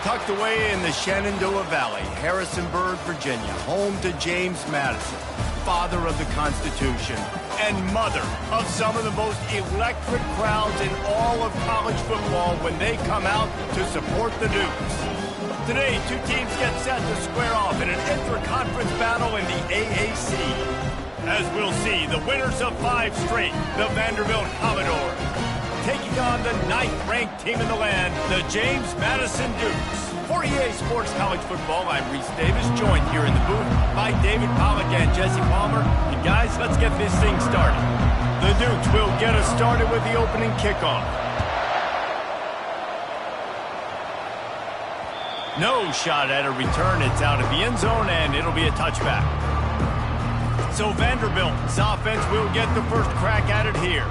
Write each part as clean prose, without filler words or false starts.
Tucked away in the Shenandoah Valley, Harrisonburg, Virginia, home to James Madison, father of the Constitution and mother of some of the most electric crowds in all of college football when they come out to support the Dukes. Today, two teams get set to square off in an intra-conference battle in the AAC. As we'll see, the winners of 5 straight, the Vanderbilt Commodores, taking on the 9th-ranked team in the land, the James Madison Dukes. For EA Sports College Football, I'm Reese Davis, joined here in the booth by David Pollack and Jesse Palmer. And guys, let's get this thing started. The Dukes will get us started with the opening kickoff. No shot at a return. It's out of the end zone, and it'll be a touchback. So Vanderbilt's offense will get the first crack at it here.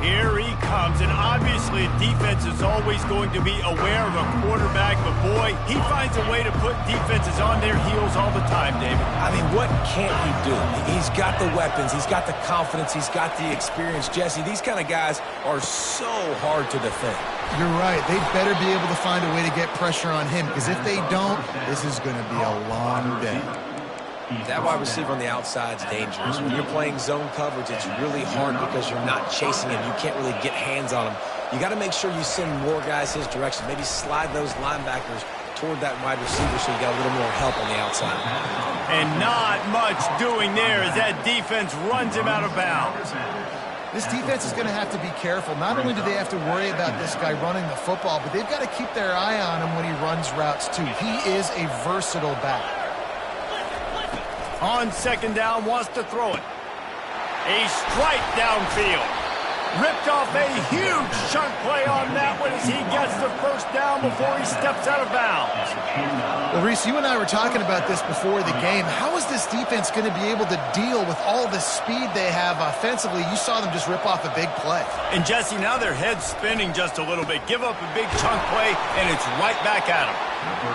Here he comes, and obviously defense is always going to be aware of a quarterback, but boy, he finds a way to put defenses on their heels all the time, David. I mean, what can't he do? He's got the weapons, he's got the confidence, he's got the experience. Jesse, these kind of guys are so hard to defend. You're right. They better be able to find a way to get pressure on him, because if they don't, this is going to be a long day. That wide receiver on the outside is dangerous. When you're playing zone coverage, it's really hard because you're not chasing him. You can't really get hands on him. You got to make sure you send more guys his direction. Maybe slide those linebackers toward that wide receiver so you got a little more help on the outside. And not much doing there as that defense runs him out of bounds. This defense is going to have to be careful. Not only do they have to worry about this guy running the football, but they've got to keep their eye on him when he runs routes too. He is a versatile back. On second down, wants to throw it. A strike downfield. Ripped off a huge chunk play on that one as he gets the first down before he steps out of bounds. Well, Reese, you and I were talking about this before the game. How is this defense going to be able to deal with all the speed they have offensively? You saw them just rip off a big play. And Jesse, now their head's spinning just a little bit. Give up a big chunk play, and it's right back at him.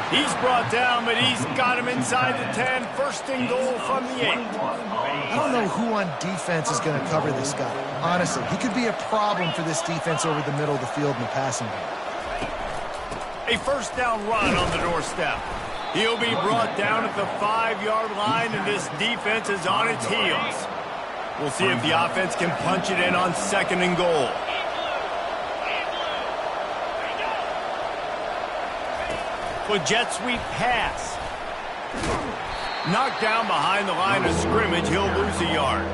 He's brought down, but he's got him inside the 10. First and goal from the 8. I don't know who on defense is going to cover this guy. Honestly, he could be a problem for this defense over the middle of the field in the passing game. A first down run on the doorstep. He'll be brought down at the 5-yard line, and this defense is on its heels. We'll see if the offense can punch it in on second and goal. With jet sweep pass. Knocked down behind the line of scrimmage, he'll lose a yard.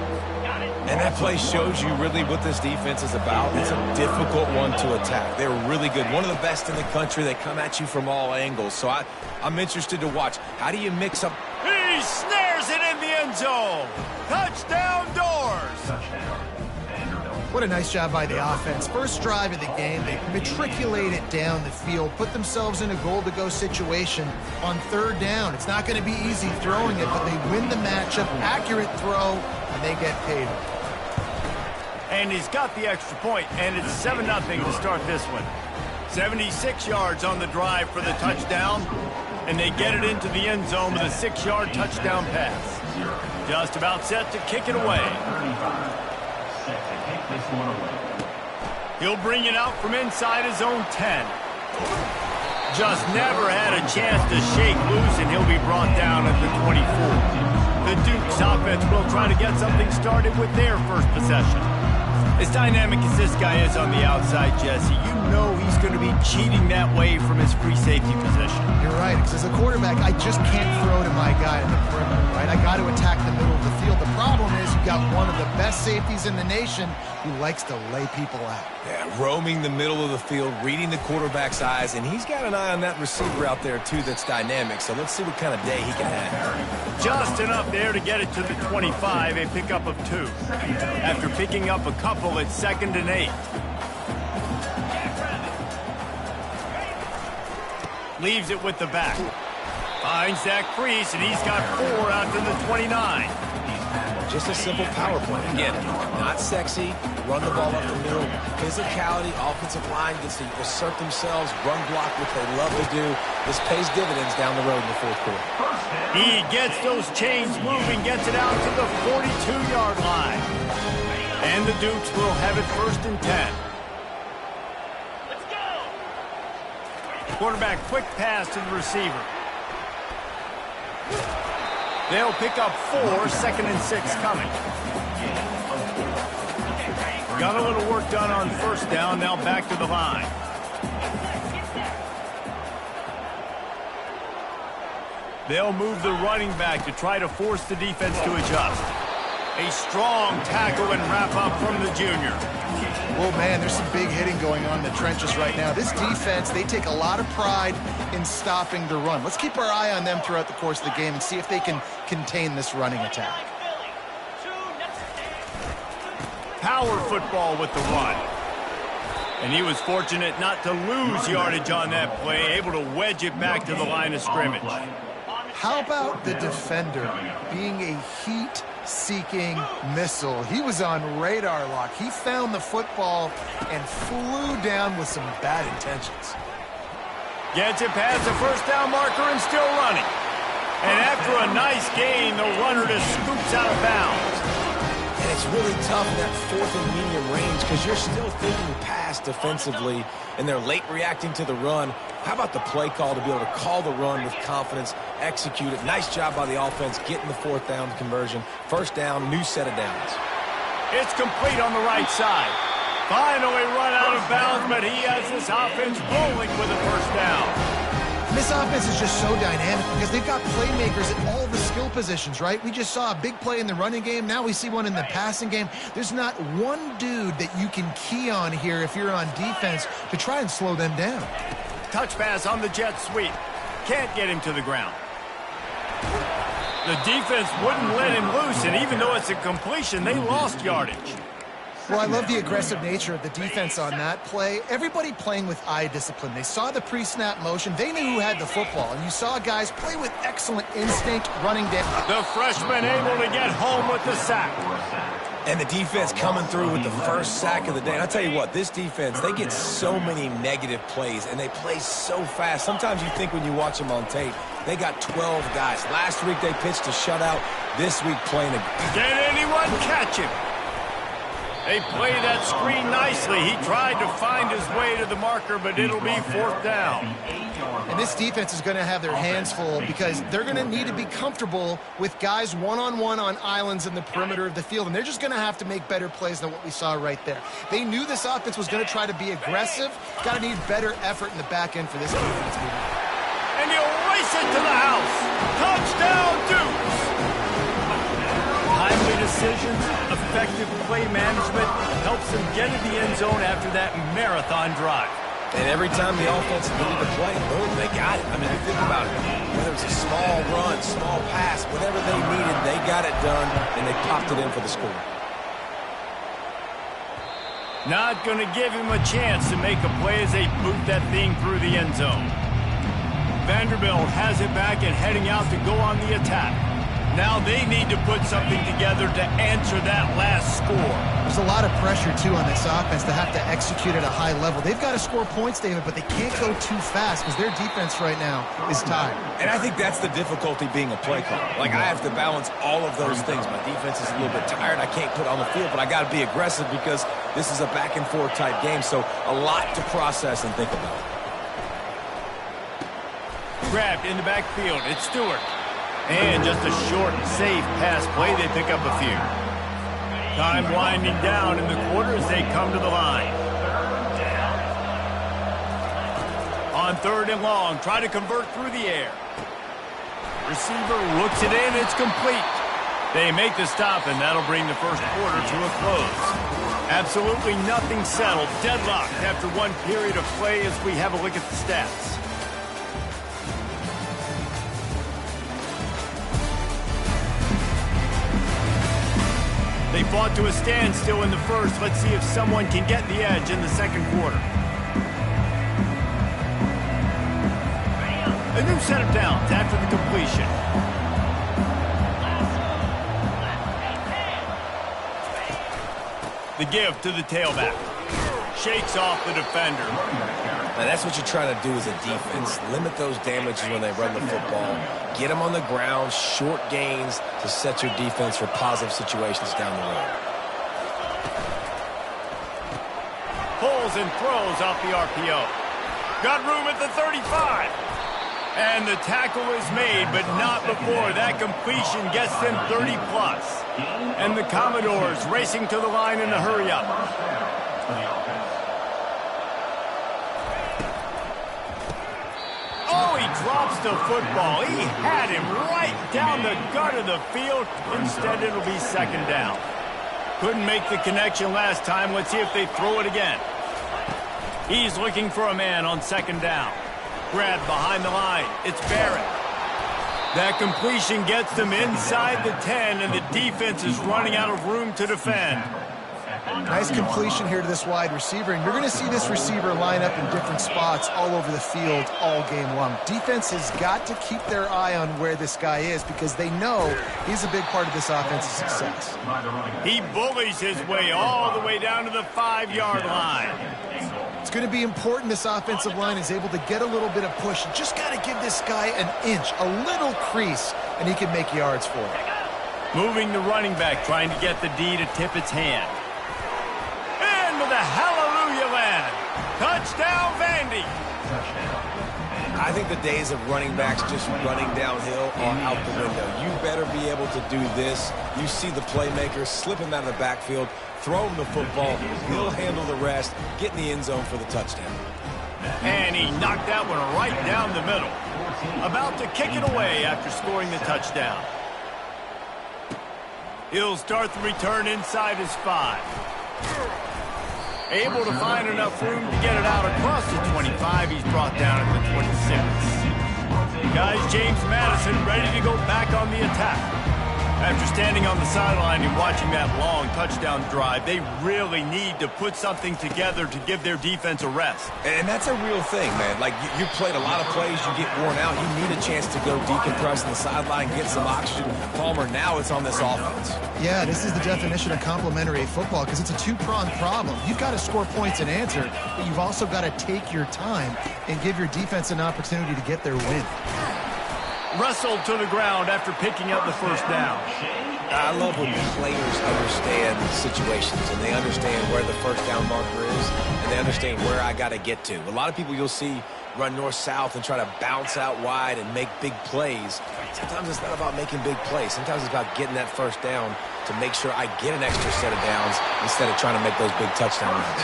And that play shows you really what this defense is about. It's a difficult one to attack. They're really good. One of the best in the country. They come at you from all angles. So I'm interested to watch. How do you mix up? He snares it in the end zone. Touchdown Doors. What a nice job by the offense. First drive of the game, they matriculate it down the field, put themselves in a goal-to-go situation on third down. It's not going to be easy throwing it, but they win the matchup, accurate throw, and they get paid. And he's got the extra point, and it's 7-0 to start this one. 76 yards on the drive for the touchdown, and they get it into the end zone with a 6-yard touchdown pass. Just about set to kick it away. He'll bring it out from inside his own 10. Just never had a chance to shake loose, and he'll be brought down at the 24. The Dukes offense will try to get something started with their first possession. As dynamic as this guy is on the outside, Jesse, you know he's going to be cheating that way from his free safety position. You're right, because as a quarterback, I just can't throw to my guy in the perimeter, right? I got to attack the middle of the field. The problem is you got one of the best safeties in the nation who likes to lay people out. Yeah, roaming the middle of the field, reading the quarterback's eyes, and he's got an eye on that receiver out there, too, that's dynamic. So let's see what kind of day he can have. Just enough there to get it to the 25, a pickup of 2. After picking up a couple, it's 2nd and 8. Leaves it with the back. Finds Zach Freese, and he's got 4 out to the 29. Just a simple power play. Again, not sexy, run the ball up the middle. Physicality, offensive line gets to assert themselves, run block, which they love to do. This pays dividends down the road in the fourth quarter. He gets those chains moving, gets it out to the 42-yard line. And the Dukes will have it 1st and 10. Quarterback quick pass to the receiver. They'll pick up 4, 2nd and 6 coming. Got a little work done on first down, now back to the line. They'll move the running back to try to force the defense to adjust. A strong tackle and wrap up from the junior. Well, man, there's some big hitting going on in the trenches right now. This defense, they take a lot of pride in stopping the run. Let's keep our eye on them throughout the course of the game and see if they can contain this running attack. Power football with the run. And he was fortunate not to lose yardage on that play, able to wedge it back to the line of scrimmage. How about the defender being a heat-seeking missile? He was on radar lock. He found the football and flew down with some bad intentions. Gets it past the first down marker and still running. And after a nice gain, the runner just scoops out of bounds. And it's really tough in that 4th and medium range because you're still thinking pass defensively, and they're late reacting to the run. How about the play call to be able to call the run with confidence, execute it? Nice job by the offense getting the 4th down conversion. First down, new set of downs. It's complete on the right side. Finally run out of bounds, but he has this offense rolling with a first down. And this offense is just so dynamic because they've got playmakers at all the skill positions, right? We just saw a big play in the running game. Now we see one in the passing game. There's not one dude that you can key on here if you're on defense to try and slow them down. Touch pass on the jet sweep. Can't get him to the ground. The defense wouldn't let him loose, and even though it's a completion, they lost yardage. Well, I love the aggressive nature of the defense on that play. Everybody playing with eye discipline. They saw the pre-snap motion. They knew who had the football, and you saw guys play with excellent instinct running down. The freshman able to get home with the sack. And the defense coming through with the first sack of the day. And I'll tell you what, this defense, they get so many negative plays, and they play so fast. Sometimes you think when you watch them on tape, they got 12 guys. Last week they pitched a shutout. This week playing a... Can anyone catch him? They play that screen nicely. He tried to find his way to the marker, but it'll be 4th down. And this defense is going to have their hands full because they're going to need to be comfortable with guys one-on-one on islands in the perimeter of the field, and they're just going to have to make better plays than what we saw right there. They knew this offense was going to try to be aggressive. Got to need better effort in the back end for this defense. And he'll race it to the house. Touchdown, Dukes! Timely decisions, effective play management helps them get to the end zone after that marathon drive. And every time the offense needed to play, boom, they got it. I mean, you think about it. Whether it's a small run, small pass, whatever they needed, they got it done, and they popped it in for the score. Not going to give him a chance to make a play as they boot that thing through the end zone. Vanderbilt has it back and heading out to go on the attack. Now they need to put something together to answer that last score. There's a lot of pressure, too, on this offense to have to execute at a high level. They've got to score points, David, but they can't go too fast because their defense right now is tired. And I think that's the difficulty being a play caller. Like, I have to balance all of those things. My defense is a little bit tired. I can't put on the field, but I got to be aggressive because this is a back-and-forth type game, so a lot to process and think about. Grabbed in the backfield. It's Stewart. And just a short, safe pass play. They pick up a few. Time winding down in the quarter as they come to the line. On 3rd and long, try to convert through the air. Receiver looks it in. It's complete. They make the stop, and that'll bring the first quarter to a close. Absolutely nothing settled. Deadlocked after one period of play as we have a look at the stats. They fought to a standstill in the first. Let's see if someone can get the edge in the second quarter. A new set of downs after the completion. The give to the tailback. Shakes off the defender. Now, that's what you're trying to do as a defense. Limit those damages when they run the football. Get them on the ground, short gains to set your defense for positive situations down the road. Pulls and throws off the RPO. Got room at the 35. And the tackle is made, but not before that completion gets them 30+. And the Commodores racing to the line in a hurry-up. Oh, he drops the football. He had him right down the gut of the field. Instead, it'll be second down. Couldn't make the connection last time. Let's see if they throw it again. He's looking for a man on second down. Grabbed behind the line. It's Barrett. That completion gets them inside the 10, and the defense is running out of room to defend. Nice completion here to this wide receiver, and you're going to see this receiver line up in different spots all over the field all game long. Defense has got to keep their eye on where this guy is because they know he's a big part of this offense's success. He bullies his way all the way down to the 5-yard line. It's going to be important this offensive line is able to get a little bit of push. You just got to give this guy an inch, a little crease, and he can make yards for it. Moving the running back, trying to get the D to tip its hand. Into the hallelujah land. Touchdown, Vandy. I think the days of running backs just running downhill are out the window. You better be able to do this. You see the playmaker slip him out of the backfield, throw him the football, he'll handle the rest, get in the end zone for the touchdown. And he knocked that one right down the middle. About to kick it away after scoring the touchdown. He'll start the return inside his 5. Able to find enough room to get it out across the 25. He's brought down at the 26. Guys, James Madison ready to go back on the attack. After standing on the sideline and watching that long touchdown drive, they really need to put something together to give their defense a rest. And that's a real thing, man. Like, you played a lot of plays, you get worn out, you need a chance to go decompress on the sideline, get some oxygen. Palmer, now it's on this offense. Yeah, this is the definition of complementary football because it's a two-pronged problem. You've got to score points and answer, but you've also got to take your time and give your defense an opportunity to get their win. Wrestled to the ground after picking up the first down. I love when players understand situations and they understand where the first down marker is and they understand where I got to get to. A lot of people you'll see run north-south and try to bounce out wide and make big plays. Sometimes it's not about making big plays. Sometimes it's about getting that first down to make sure I get an extra set of downs instead of trying to make those big touchdown runs.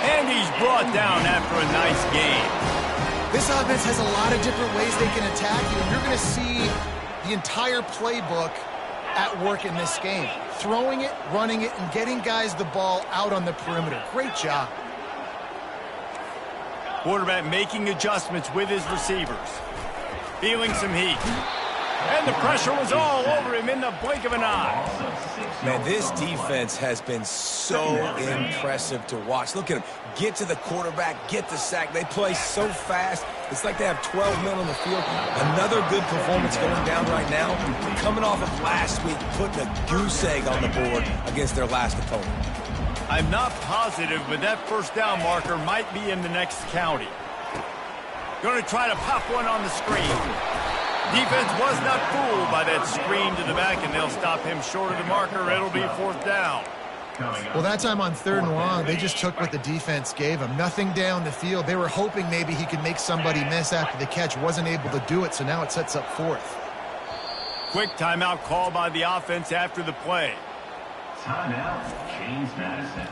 And he's brought down after a nice game. This offense has a lot of different ways they can attack you, and you're going to see the entire playbook at work in this game. Throwing it, running it, and getting guys the ball out on the perimeter. Great job. Quarterback making adjustments with his receivers. Feeling some heat. And the pressure was all over him in the blink of an eye. Man, this defense has been so impressive to watch. Look at them. Get to the quarterback, get the sack. They play so fast. It's like they have 12 men on the field. Another good performance going down right now. Coming off of last week, putting a goose egg on the board against their last opponent. I'm not positive, but that first down marker might be in the next county. Going to try to pop one on the screen. Defense was not fooled by that screen to the back, and they'll stop him short of the marker. It'll be fourth down. Well, that time on 3rd and long, they just took what the defense gave him. Nothing down the field. They were hoping maybe he could make somebody miss after the catch. Wasn't able to do it, so now it sets up 4th. Quick timeout call by the offense after the play. Timeout, James Madison.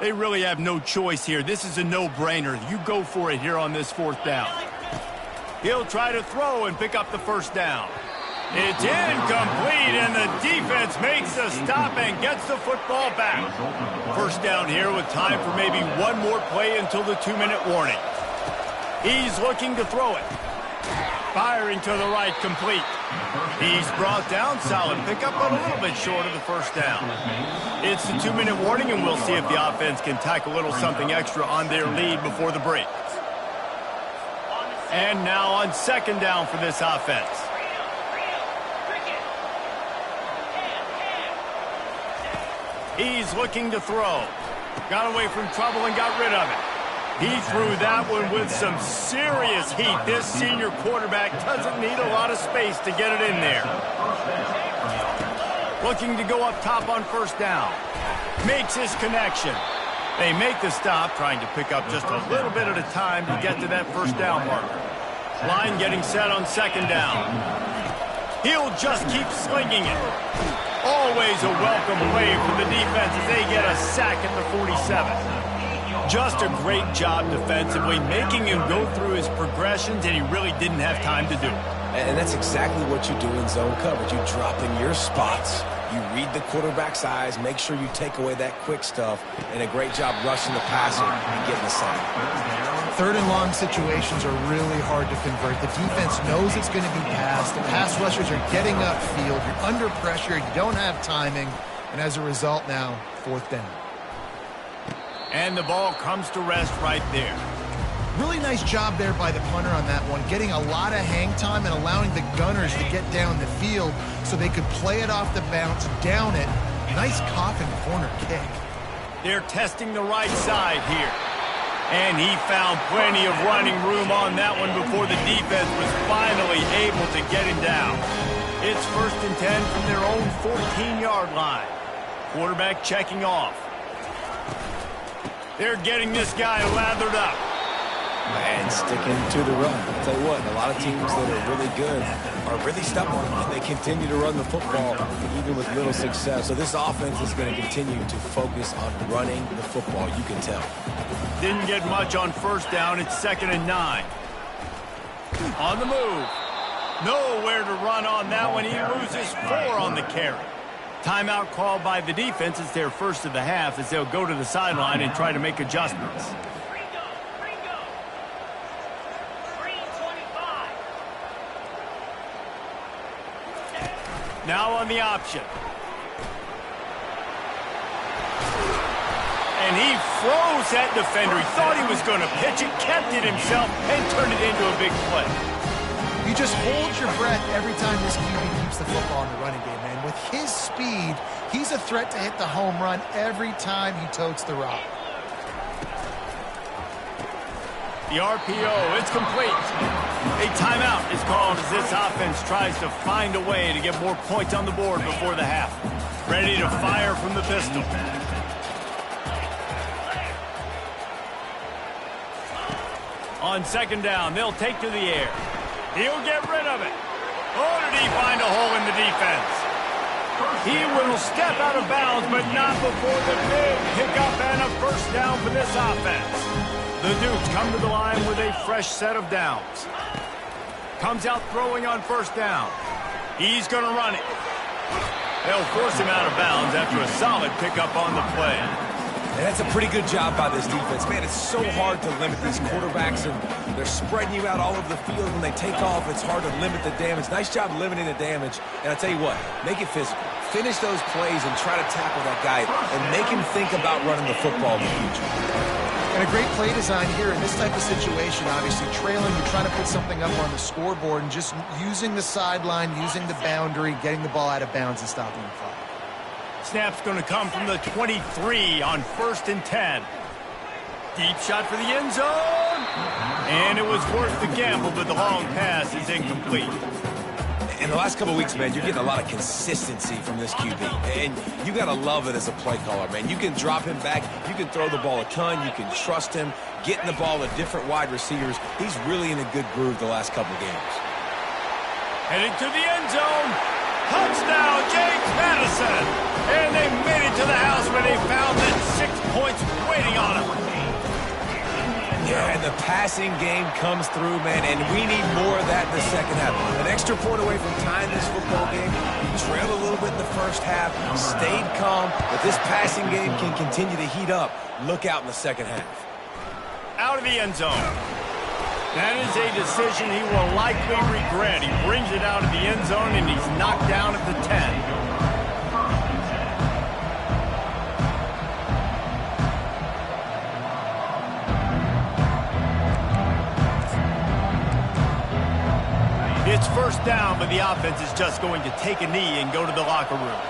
They really have no choice here. This is a no-brainer. You go for it here on this 4th down. He'll try to throw and pick up the first down. It's incomplete, and the defense makes a stop and gets the football back. First down here with time for maybe one more play until the 2-minute warning. He's looking to throw it. Firing to the right, complete. He's brought down, solid pickup, but a little bit short of the first down. It's the 2-minute warning, and we'll see if the offense can tack a little something extra on their lead before the break. And now on 2nd down for this offense. He's looking to throw. Got away from trouble and got rid of it. He threw that one with some serious heat. This senior quarterback doesn't need a lot of space to get it in there. Looking to go up top on first down. Makes his connection. They make the stop, trying to pick up just a little bit at a time to get to that first down marker. Line getting set on second down. He'll just keep slinging it. Always a welcome play for the defense as they get a sack at the 47. Just a great job defensively, making him go through his progressions, and he really didn't have time to do it. And that's exactly what you do in zone coverage. You drop in your spots, you read the quarterback's eyes, make sure you take away that quick stuff, and a great job rushing the passer and getting the sack. Third and long situations are really hard to convert. The defense knows it's going to be passed. The pass rushers are getting upfield. You're under pressure. You don't have timing. And as a result now, fourth down. And the ball comes to rest right there. Really nice job there by the punter on that one, getting a lot of hang time and allowing the Gunners to get down the field so they could play it off the bounce, down it. Nice coffin corner kick. They're testing the right side here. And he found plenty of running room on that one before the defense was finally able to get him down. It's 1st and 10 from their own 14-yard line. Quarterback checking off. They're getting this guy lathered up. And sticking to the run. I'll tell you what, a lot of teams that are really good are really stubborn, and they continue to run the football even with little success. So this offense is going to continue to focus on running the football, you can tell. Didn't get much on first down. It's 2nd and 9. On the move. Nowhere to run on that one. He loses 4 on the carry. Timeout called by the defense. It's their first of the half as they'll go to the sideline and try to make adjustments. Now on the option. And he froze that defender. He thought he was going to pitch it, kept it himself, and turned it into a big play. You just hold your breath every time this QB keeps the football in the running game, man. With his speed, he's a threat to hit the home run every time he totes the rock. The RPO, it's complete. A timeout is called as this offense tries to find a way to get more points on the board before the half. Ready to fire from the pistol. On second down, they'll take to the air. He'll get rid of it. Oh, did he find a hole in the defense? He will step out of bounds, but not before the big pickup and a first down for this offense. The Dukes come to the line with a fresh set of downs. Comes out throwing on first down. He's going to run it. They'll force him out of bounds after a solid pickup on the play. And that's a pretty good job by this defense. Man, it's so hard to limit these quarterbacks, and they're spreading you out all over the field. When they take off, it's hard to limit the damage. Nice job limiting the damage. And I'll tell you what, make it physical. Finish those plays and try to tackle that guy and make him think about running the football in the future. And a great play design here in this type of situation. Obviously, trailing, you're trying to put something up on the scoreboard and just using the sideline, using the boundary, getting the ball out of bounds and stopping the clock. Snap's going to come from the 23 on 1st and 10. Deep shot for the end zone. And it was worth the gamble, but the long pass is incomplete. In the last couple of weeks, man, you're getting a lot of consistency from this QB. And you got to love it as a play caller, man. You can drop him back. You can throw the ball a ton. You can trust him, getting the ball to different wide receivers. He's really in a good groove the last couple of games. Headed to the end zone. Touchdown, James Madison. And they made it to the house where they found that 6 points waiting on them. Yeah, and the passing game comes through, man, and we need more of that in the second half. An extra point away from tying this football game. We trailed a little bit in the first half, stayed calm, but this passing game can continue to heat up. Look out in the second half. Out of the end zone. That is a decision he will likely regret. He brings it out of the end zone, and he's knocked down at the 10. It's first down, but the offense is just going to take a knee and go to the locker room.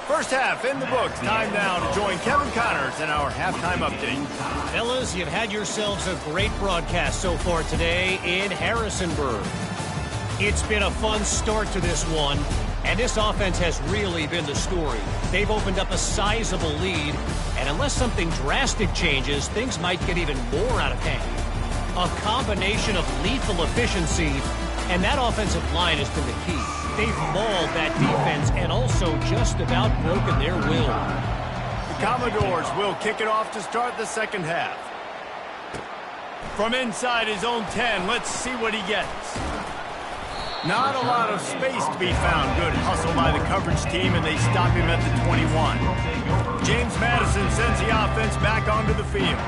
First half in the books. Time now to join Kevin Connors in our halftime update. Fellas, you've had yourselves a great broadcast so far today in Harrisonburg. It's been a fun start to this one, and this offense has really been the story. They've opened up a sizable lead, and unless something drastic changes, things might get even more out of hand. A combination of lethal efficiency, and that offensive line has been the key. They've mauled that defense and also just about broken their will. The Commodores will kick it off to start the second half. From inside his own 10, let's see what he gets. Not a lot of space to be found. Good hustle by the coverage team, and they stop him at the 21. James Madison sends the offense back onto the field.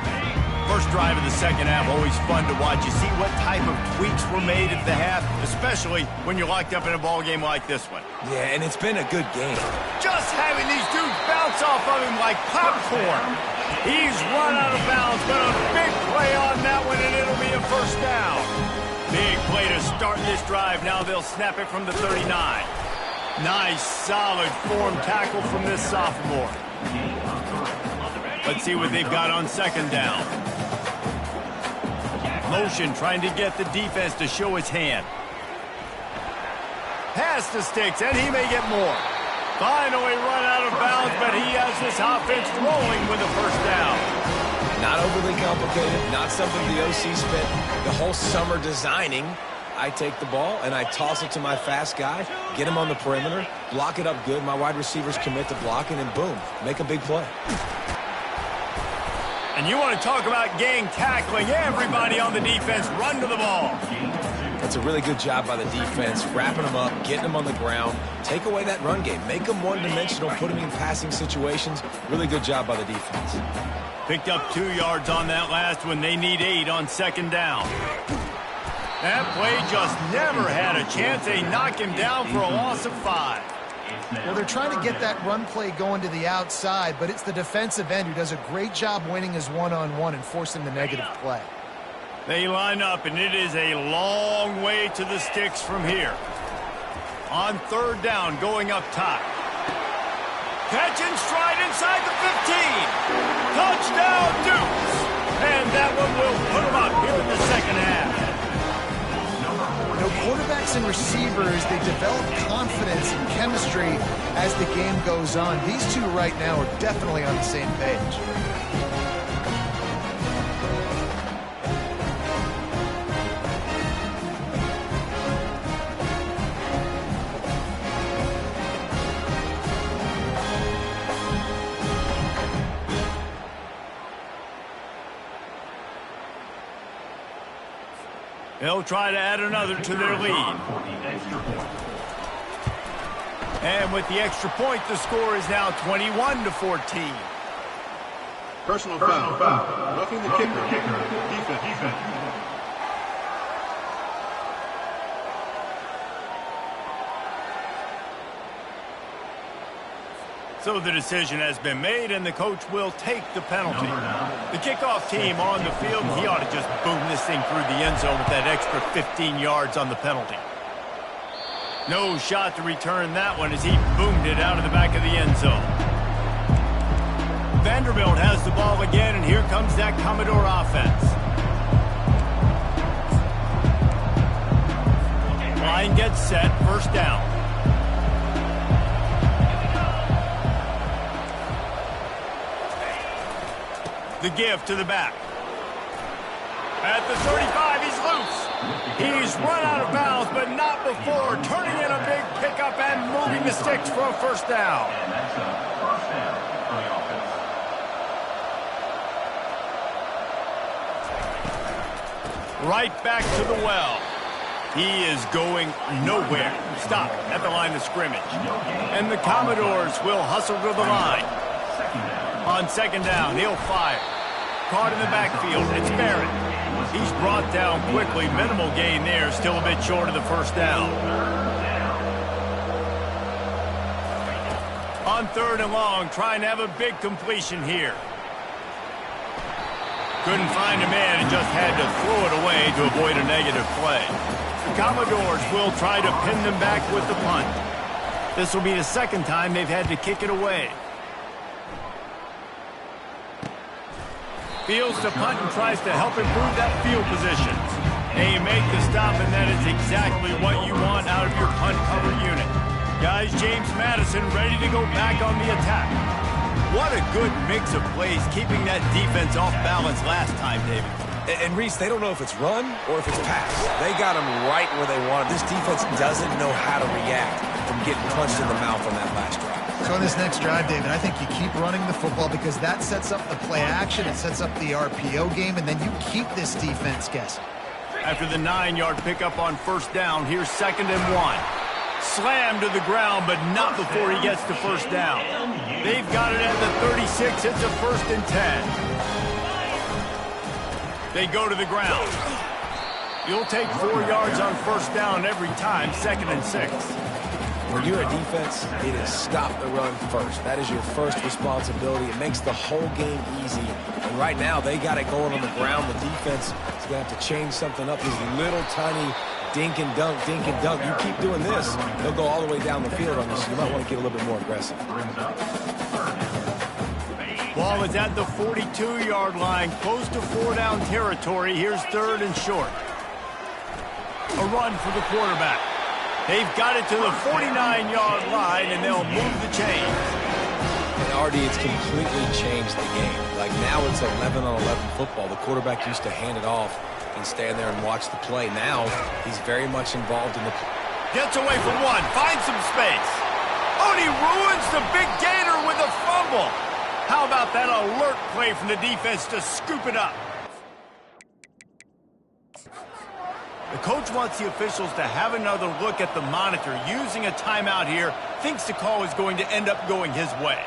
First drive of the second half, always fun to watch. You see what type of tweaks were made at the half, especially when you're locked up in a ball game like this one. Yeah, and it's been a good game. Just having these dudes bounce off of him like popcorn. He's run out of bounds, but a big play on that one, and it'll be a first down. Big play to start this drive. Now they'll snap it from the 39. Nice, solid form tackle from this sophomore. Let's see what they've got on second down. Motion trying to get the defense to show his hand. Pass to Sticks, and he may get more. Finally run out of bounds, but he has this offense rolling with a first down. Not overly complicated, not something the OC spent the whole summer designing. I take the ball, and I toss it to my fast guy, get him on the perimeter, block it up good. My wide receivers commit to blocking, and boom, make a big play. And you want to talk about gang tackling. Everybody on the defense run to the ball. That's a really good job by the defense, wrapping them up, getting them on the ground. Take away that run game. Make them one-dimensional, put them in passing situations. Really good job by the defense. Picked up 2 yards on that last one. They need 8 on second down. That play just never had a chance. They knock him down for a loss of 5. Well, they're trying to get that run play going to the outside, but it's the defensive end who does a great job winning his one-on-one and forcing the negative play. They line up, and it is a long way to the sticks from here. On third down, going up top. Catch and stride inside the 15. Touchdown, Dukes. And that one will put them up here in the second half. You know, quarterbacks and receivers, they develop confidence and chemistry as the game goes on. These two right now are definitely on the same page. They'll try to add another to their lead. And with the extra point, the score is now 21-14. Personal foul. Roughing the kicker. Defense. So the decision has been made, and the coach will take the penalty. The kickoff team on the field, he ought to just boom this thing through the end zone with that extra 15 yards on the penalty. No shot to return that one as he boomed it out of the back of the end zone. Vanderbilt has the ball again, and here comes that Commodore offense. Line gets set, first down. The give to the back. At the 35, he's loose. He's run out of bounds, but not before turning in a big pickup and moving the sticks for a first down. And that's a first down for the offense. Right back to the well. He is going nowhere. Stop at the line of scrimmage. And the Commodores will hustle to the line. On second down, he'll fire. Caught in the backfield. It's Barrett. He's brought down quickly. Minimal gain there. Still a bit short of the first down. On third and long, trying to have a big completion here. Couldn't find a man and just had to throw it away to avoid a negative play. The Commodores will try to pin them back with the punt. This will be the second time they've had to kick it away. Fields to punt and tries to help improve that field position. They make the stop, and that is exactly what you want out of your punt cover unit. Guys, James Madison ready to go back on the attack. What a good mix of plays, keeping that defense off balance last time, David. And Reese, they don't know if it's run or if it's pass. They got them right where they want it. This defense doesn't know how to react from getting punched in the mouth on that last drive. So on this next drive, David, I think you keep running the football because that sets up the play action, it sets up the RPO game, and then you keep this defense guessing. After the 9-yard pickup on first down, here's 2nd and 1. Slammed to the ground, but not before he gets to first down. They've got it at the 36. It's a 1st and 10. They go to the ground. You'll take 4 yards on first down every time, 2nd and 6. When you're a defense, it is stop the run first. That is your first responsibility. It makes the whole game easy. And right now, they got it going on the ground. The defense is going to have to change something up. These little tiny dink and dunk, dink and dunk. You keep doing this, they'll go all the way down the field on you, so you might want to get a little bit more aggressive. Ball is at the 42-yard line, close to 4-down territory. Here's 3rd and short. A run for the quarterback. They've got it to the 49-yard line, and they'll move the chains. And Artie, it's completely changed the game. Like now it's 11-on-11 football. The quarterback used to hand it off and stand there and watch the play. Now he's very much involved in the play. Gets away from one, finds some space. Oh, and he ruins the big gator with a fumble. How about that alert play from the defense to scoop it up? The coach wants the officials to have another look at the monitor. Using a timeout here, thinks the call is going to end up going his way.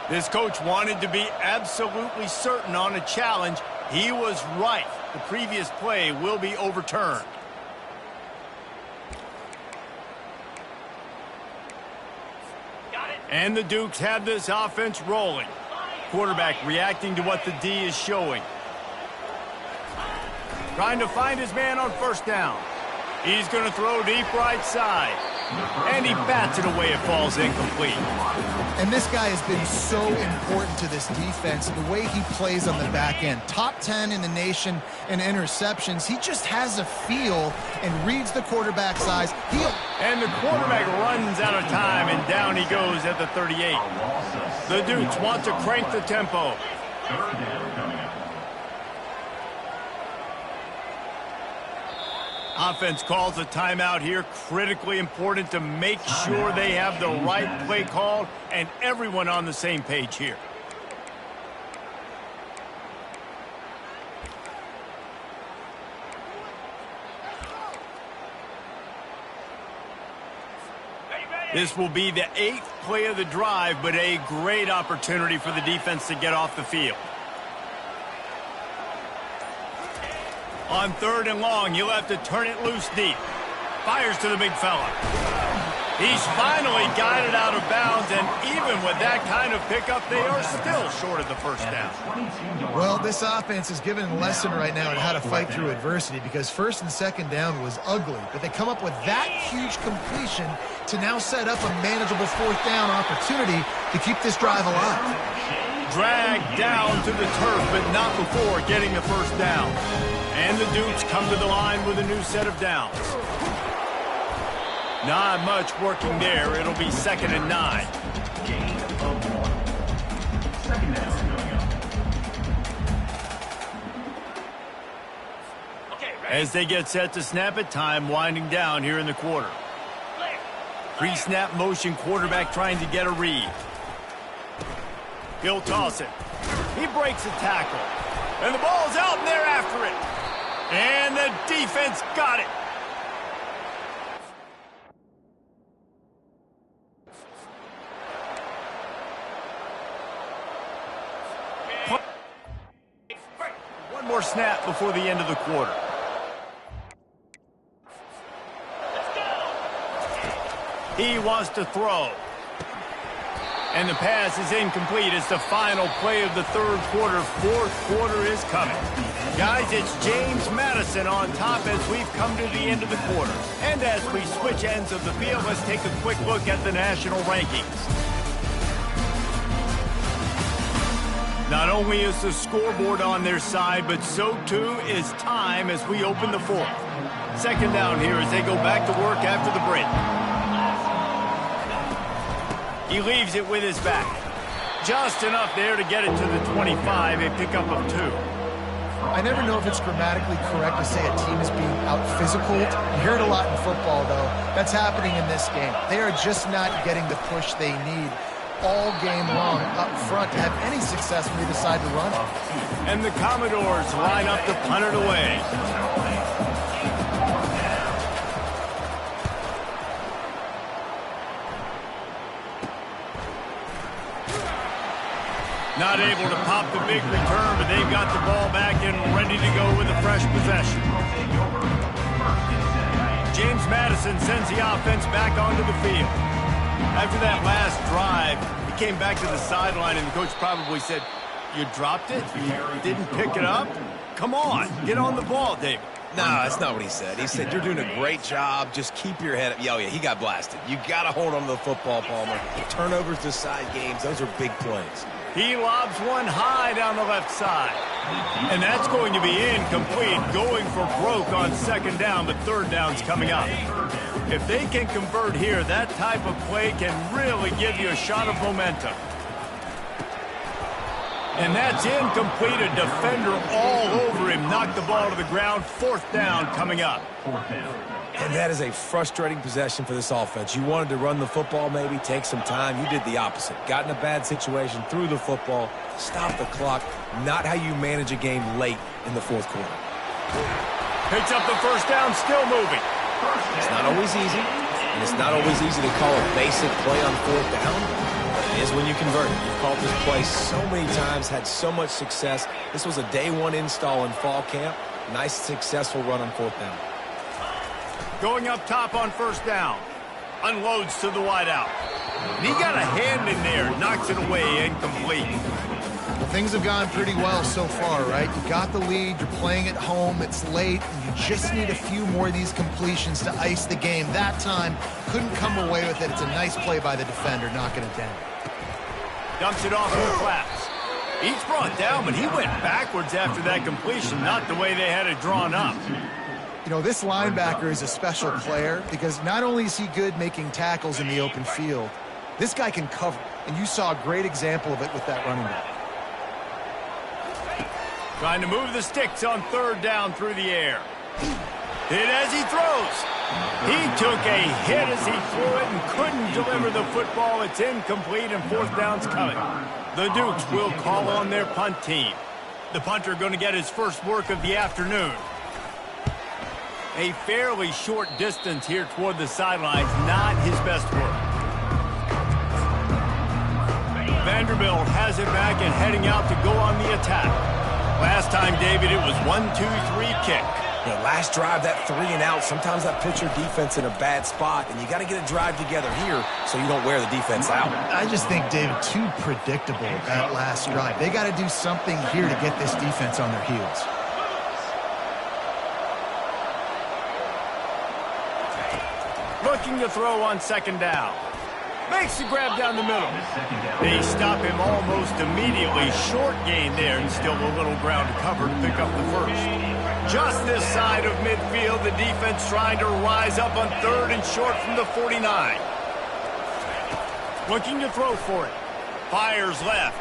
This coach wanted to be absolutely certain on a challenge. He was right. The previous play will be overturned. And the Dukes have this offense rolling. Quarterback reacting to what the D is showing. Trying to find his man on first down. He's going to throw deep right side. And he bats it away. It falls incomplete. And this guy has been so important to this defense, the way he plays on the back end. Top 10 in the nation in interceptions. He just has a feel and reads the quarterback's eyes. And the quarterback runs out of time, and down he goes at the 38. The Dukes want to crank the tempo. Offense calls a timeout here. Critically important to make sure they have the right play called and everyone on the same page here. This will be the 8th play of the drive, but a great opportunity for the defense to get off the field. On 3rd and long, you'll have to turn it loose deep. Fires to the big fella. He's finally got it out of bounds, and even with that kind of pickup, they are still short of the first down. Well, this offense is given a lesson right now on how to fight through adversity, because 1st and 2nd down was ugly, but they come up with that huge completion to now set up a manageable 4th down opportunity to keep this drive alive. Dragged down to the turf, but not before getting the first down. And the Dukes come to the line with a new set of downs. Not much working there. It'll be 2nd and 9. Gain of 1. 2nd down coming up. As they get set to snap it, time winding down here in the quarter. Pre-snap motion, quarterback trying to get a read. He'll toss it. He breaks a tackle. And the ball's out, and they're after it. And the defense got it. One more snap before the end of the quarter. He wants to throw. And the pass is incomplete. It's the final play of the third quarter. Fourth quarter is coming. Guys, it's James Madison on top as we've come to the end of the quarter. And as we switch ends of the field, let's take a quick look at the national rankings. Not only is the scoreboard on their side, but so too is time as we open the fourth. Second down here as they go back to work after the break. He leaves it with his back. Just enough there to get it to the 25, a pickup of 2. I never know if it's grammatically correct to say a team is being out-physical. You hear it a lot in football, though. That's happening in this game. They are just not getting the push they need all game long up front to have any success when they decide to run it. And the Commodores line up to punt it away. Not able to pop the big return, but they've got the ball back and ready to go with a fresh possession. James Madison sends the offense back onto the field. After that last drive, he came back to the sideline, and the coach probably said, "You dropped it? You didn't pick it up? Come on, get on the ball, David." No, that's not what he said. He said, "You're doing a great job. Just keep your head up." Oh, yeah, he got blasted. You got to hold on to the football, Palmer. Turnovers decide games. Those are big plays. He lobs one high down the left side. And that's going to be incomplete, going for broke on second down, but third down's coming up. If they can convert here, that type of play can really give you a shot of momentum. And that's incomplete. A defender all over him. Knocked the ball to the ground. Fourth down coming up. And that is a frustrating possession for this offense. You wanted to run the football, maybe take some time. You did the opposite. Got in a bad situation, threw the football, stopped the clock. Not how you manage a game late in the fourth quarter. Picks up the first down, still moving. It's not always easy, and it's not always easy to call a basic play on fourth down. But it is when you convert it. You've called this play so many times, had so much success. This was a day one install in fall camp. Nice, successful run on fourth down. Going up top on first down. Unloads to the wideout. And he got a hand in there. Knocks it away. Incomplete. Well, things have gone pretty well so far, right? You got the lead. You're playing at home. It's late. And you just need a few more of these completions to ice the game. That time, couldn't come away with it. It's a nice play by the defender, knocking it down. Dumps it off in the flats. He's brought down, but he went backwards after that completion. Not the way they had it drawn up. You know, this linebacker is a special player because not only is he good making tackles in the open field, this guy can cover. And you saw a great example of it with that running back. Trying to move the sticks on third down through the air. Hit as he throws. He took a hit as he threw it and couldn't deliver the football. It's incomplete and fourth down's coming. The Dukes will call on their punt team. The punter going to get his first work of the afternoon. A fairly short distance here toward the sidelines, not his best work. Vanderbilt has it back and heading out to go on the attack. Last time, David, it was 1-2-3 kick. You know, last drive, that 3 and out, sometimes that puts your defense in a bad spot, and you got to get a drive together here so you don't wear the defense out. I just think, David, too predictable that last drive. They got to do something here to get this defense on their heels. Looking to throw on second down. Makes the grab down the middle. They stop him almost immediately. Short gain there and still a little ground to cover to pick up the first. Just this side of midfield, the defense trying to rise up on third and short from the 49. Looking to throw for it. Fires left.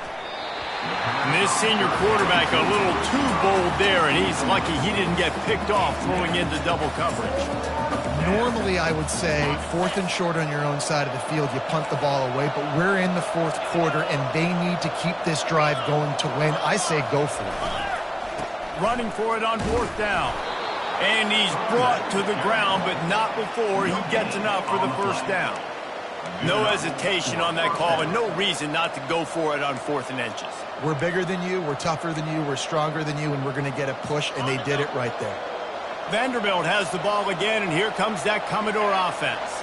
And this senior quarterback a little too bold there, and he's lucky he didn't get picked off throwing into double coverage. Normally, I would say, fourth and short on your own side of the field, you punt the ball away, but we're in the fourth quarter, and they need to keep this drive going to win. I say go for it. Running for it on fourth down. And he's brought to the ground, but not before he gets enough for the first down. No hesitation on that call, and no reason not to go for it on 4th and inches. We're bigger than you, we're tougher than you, we're stronger than you, and we're going to get a push, and they did it right there. Vanderbilt has the ball again, and here comes that Commodore offense.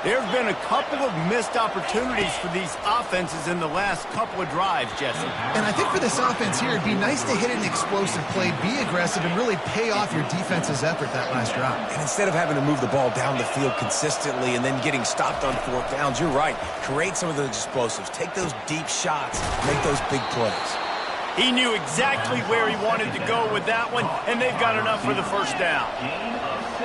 There have been a couple of missed opportunities for these offenses in the last couple of drives, Jesse. And I think for this offense here, it'd be nice to hit an explosive play, be aggressive, and really pay off your defense's effort that last drive. And instead of having to move the ball down the field consistently and then getting stopped on fourth downs, you're right. Create some of those explosives. Take those deep shots. Make those big plays. He knew exactly where he wanted to go with that one, and they've got enough for the first down.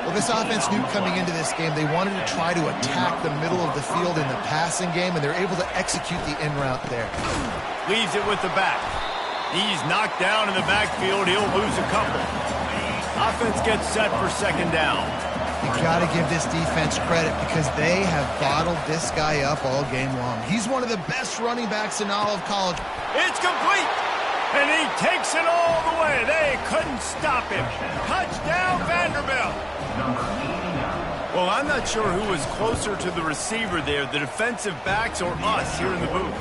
Well, this offense knew coming into this game they wanted to try to attack the middle of the field in the passing game, and they're able to execute the in route there. Leaves it with the back. He's knocked down in the backfield. He'll lose a couple. Offense gets set for second down. You got to give this defense credit because they have bottled this guy up all game long. He's one of the best running backs in all of college. It's complete, and he takes it all the way. They couldn't stop him. Touchdown, Vanderbilt. Well, I'm not sure who was closer to the receiver there, the defensive backs or us here in the booth.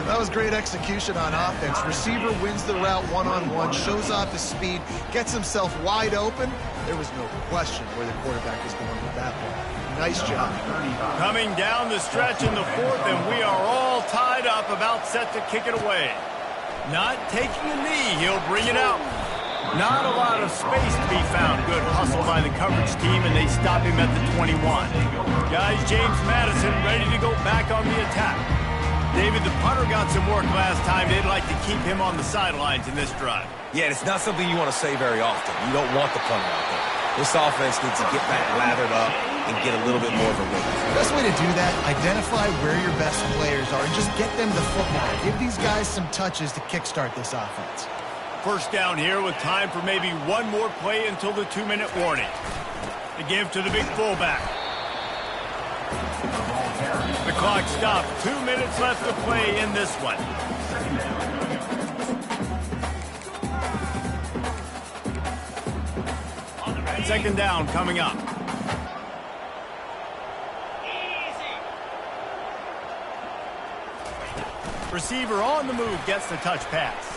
That was great execution on offense. Receiver wins the route one-on-one, shows off his speed, gets himself wide open. There was no question where the quarterback is going with that ball. Nice job. Coming down the stretch in the fourth, and we are all tied up, about set to kick it away. Not taking a knee, he'll bring it out. Not a lot of space to be found. Good hustle by the coverage team, and they stop him at the 21. Guys, James Madison ready to go back on the attack. David, the punter got some work last time. They'd like to keep him on the sidelines in this drive. Yeah, it's not something you want to say very often. You don't want the punter out there. This offense needs to get back lathered up and get a little bit more of a rhythm. The best way to do that, identify where your best players are and just get them the football. Give these guys some touches to kickstart this offense. First down here with time for maybe one more play until the 2-minute warning. The give to the big fullback. The clock stopped. 2 minutes left to play in this one. Second down coming up. Receiver on the move gets the touch pass.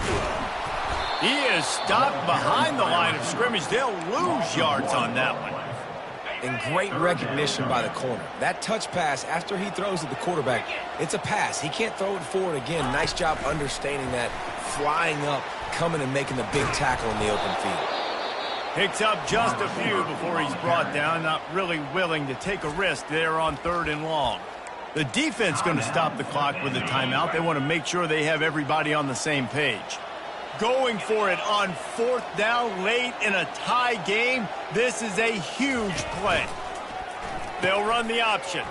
He is stopped behind the line of scrimmage. They'll lose yards on that one. And great recognition by the corner. That touch pass, after he throws at the quarterback, it's a pass. He can't throw it forward again. Nice job understanding that, flying up, coming and making the big tackle in the open field. Picks up just a few before he's brought down. Not really willing to take a risk there on 3rd and long. The defense going to stop the clock with a timeout. They want to make sure they have everybody on the same page. Going for it on 4th down late in a tie game. This is a huge play. They'll run the option.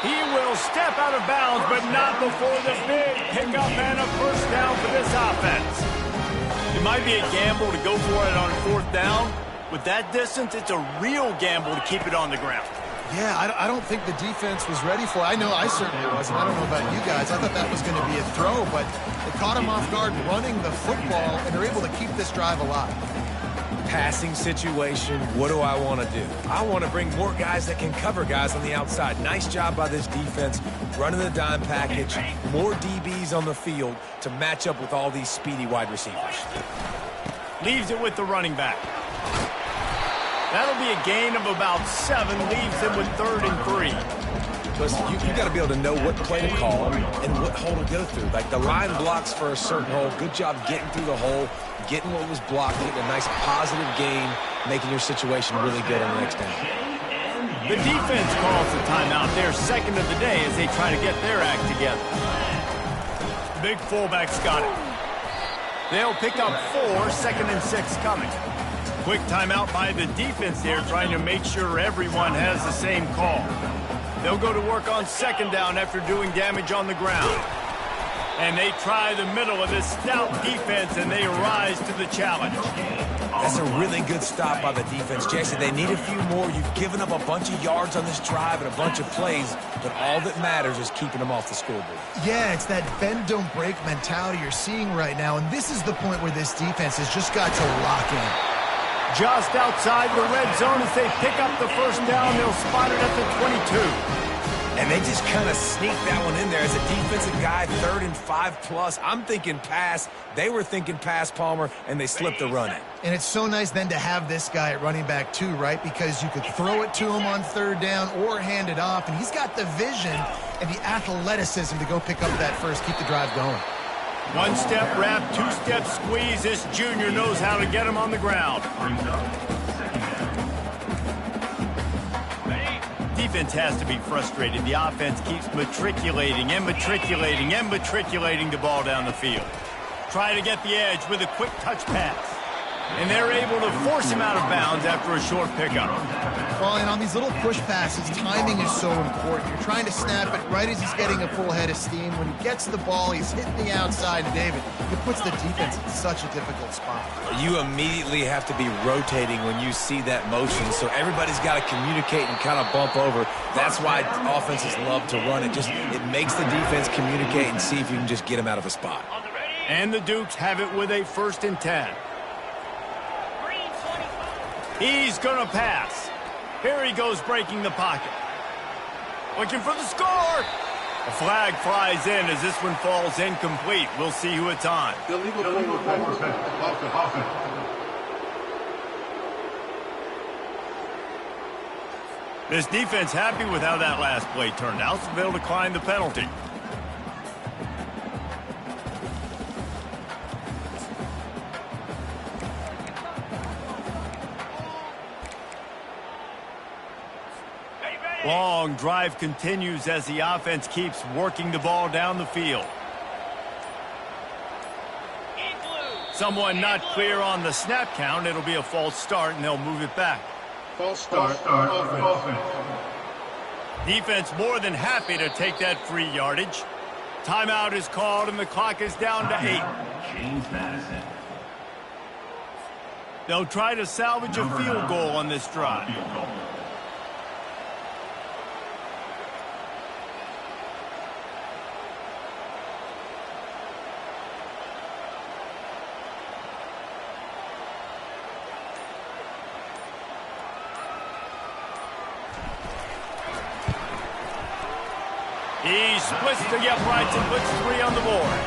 He will step out of bounds, but not before the big pickup and a first down for this offense. It might be a gamble to go for it on 4th down. With that distance, it's a real gamble to keep it on the ground. Yeah, I don't think the defense was ready for it. I know I certainly wasn't. I don't know about you guys. I thought that was going to be a throw, but they caught him off guard running the football, and they're able to keep this drive alive. Passing situation, what do I want to do? I want to bring more guys that can cover guys on the outside. Nice job by this defense, running the dime package, more DBs on the field to match up with all these speedy wide receivers. Leaves it with the running back. That'll be a gain of about 7, leaves him with 3rd and 3. Listen, you got to be able to know what play to call and what hole to go through. Like the line blocks for a certain hole. Good job getting through the hole, getting what was blocked, getting a nice positive gain, making your situation really good on the next down. The defense calls the timeout. Their second of the day as they try to get their act together. Big fullback's got it. They'll pick up 4, 2nd and 6 coming. Quick timeout by the defense there, trying to make sure everyone has the same call. They'll go to work on 2nd down after doing damage on the ground. And they try the middle of this stout defense, and they rise to the challenge. That's a really good stop by the defense, Jason. They need a few more. You've given up a bunch of yards on this drive and a bunch of plays, but all that matters is keeping them off the scoreboard. Yeah, it's that bend, don't break mentality you're seeing right now, and this is the point where this defense has just got to lock in. Just outside the red zone as they pick up the first down. They'll spot it at the 22. And they just kind of sneaked that one in there. As a defensive guy, 3rd and 5+. I'm thinking pass. They were thinking pass, Palmer, and they slipped the run in. And it's so nice then to have this guy at running back too, right? Because you could throw it to him on 3rd down or hand it off, and he's got the vision and the athleticism to go pick up that first, keep the drive going. One-step wrap, two-step squeeze. This junior knows how to get him on the ground. Defense has to be frustrated. The offense keeps matriculating and matriculating and matriculating the ball down the field. Try to get the edge with a quick touch pass. And they're able to force him out of bounds after a short pickup. Well, and on these little push passes, timing is so important. You're trying to snap it right as he's getting a full head of steam. When he gets the ball, he's hitting the outside, David. It puts the defense in such a difficult spot. You immediately have to be rotating when you see that motion, so everybody's got to communicate and kind of bump over. That's why offenses love to run it. It makes the defense communicate and see if you can just get him out of a spot. And the Dukes have it with a 1st and 10. He's going to pass. Here he goes breaking the pocket. Looking for the score. A flag flies in as this one falls incomplete. We'll see who it's on. Illegal forward pass. Offense. This defense happy with how that last play turned out, so they'll decline the penalty. Long drive continues as the offense keeps working the ball down the field. Someone not clear on the snap count. It'll be a false start, and they'll move it back. False start. Offense. Defense more than happy to take that free yardage. Timeout is called, and the clock is down to 8. James Madison. They'll try to salvage a field goal on this drive. He splits the uprights and puts 3 on the board.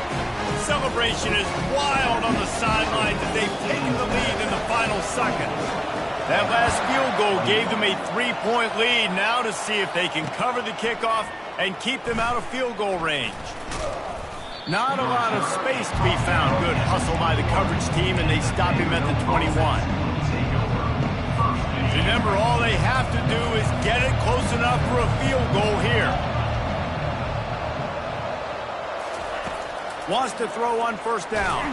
Celebration is wild on the sidelines as they've taken the lead in the final seconds. That last field goal gave them a 3-point lead. Now to see if they can cover the kickoff and keep them out of field goal range. Not a lot of space to be found. Good hustle by the coverage team, and they stop him at the 21. Remember, all they have to do is get it close enough for a field goal here. Wants to throw on 1st down.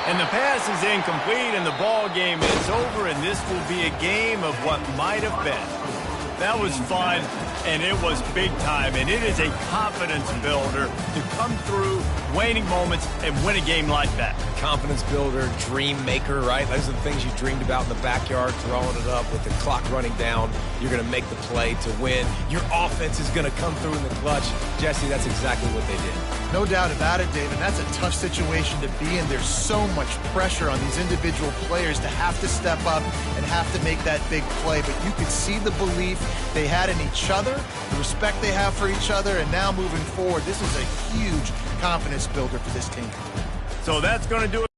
And the pass is incomplete, and the ball game is over, and this will be a game of what might have been. That was fun, and it was big time, and it is a confidence builder to come through waning moments and win a game like that. Confidence builder, dream maker, right? Those are the things you dreamed about in the backyard, throwing it up with the clock running down. You're going to make the play to win. Your offense is going to come through in the clutch. Jesse, that's exactly what they did. No doubt about it, David. That's a tough situation to be in. There's so much pressure on these individual players to have to step up and have to make that big play. But you could see the belief they had in each other, the respect they have for each other, and now moving forward, this is a huge confidence builder for this team. So that's going to do it.